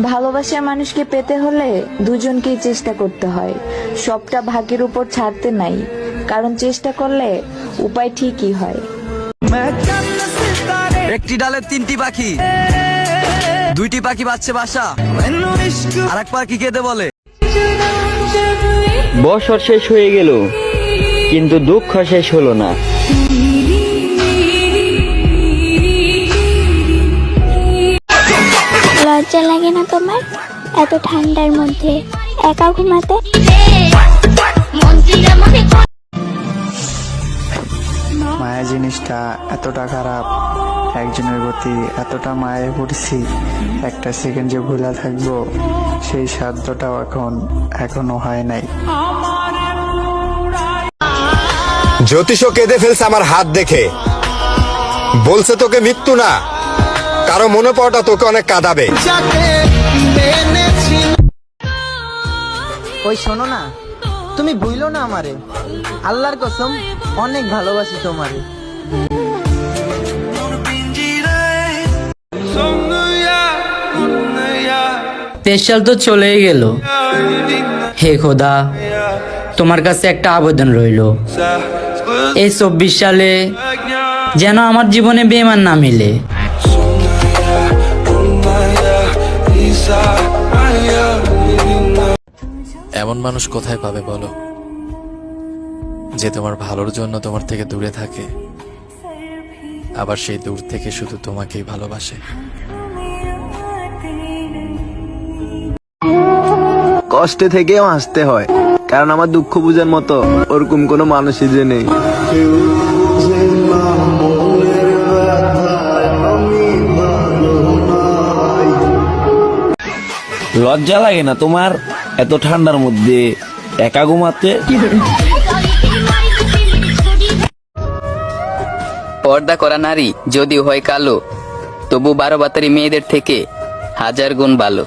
ভালোবাসার মানুষকে পেতে হলে দুজনকেই চেষ্টা করতে হয়, সবটা ভাগ্যের উপর ছাড়তে নাই, কারণ চেষ্টা করলে উপায় ঠিকই হয়। একটি ডালে 3টি পাখি, 2টি পাখি বাঁচছে বাসা, আর এক পাখি কেঁদে বলে বছর শেষ হয়ে গেল কিন্তু দুঃখ শেষ হলো না। লজ্জা লাগে না তোমার এত ঠান্ডার মধ্যে একা ঘুমাতে? মায়া জিনিসটা এতটা খারাপ, একজনের প্রতি এতটা মায়ে পড়ছি, একটা সেকেন্ড যে ভুলা থাকবো সেই সাধ্যটাও এখনো হয় নাই। জ্যোতিষও কেঁদে ফেলছে আমার হাত দেখে, বলছে তোকে মৃত্যু না, কারো মনে পড়াটা তোকে অনেক কাঁদাবে। ওই শোনো না, তুমি ভুইলো না আমারে, আল্লাহর কসম অনেক ভালোবাসি তোমারে। স্পেশাল তো চলেই গেল, হে খোদা তোমার কাছে একটা আবেদন রইল, এই 24 সালে যেন আমার জীবনে বেঈমান না মিলে। এমন মানুষ কোথায় পাবে বলো, যে তোমার ভালোর জন্য তোমার থেকে দূরে থাকে, আবার সেই দূর থেকে শুধু তোমাকেই ভালোবাসে। কষ্টে থেকেও হাসতে হয়, কারণ আমার দুঃখ বুঝার মতো ওরকম কোনো মানুষই যে নেই। লজ্জা লাগে না তোমার এত ঠান্ডার মধ্যে একা ঘুমাতে? পর্দা করা নারী যদিও হয় কালো, তবু 12 বাতারি মেয়েদের থেকে 1000 গুণ ভালো।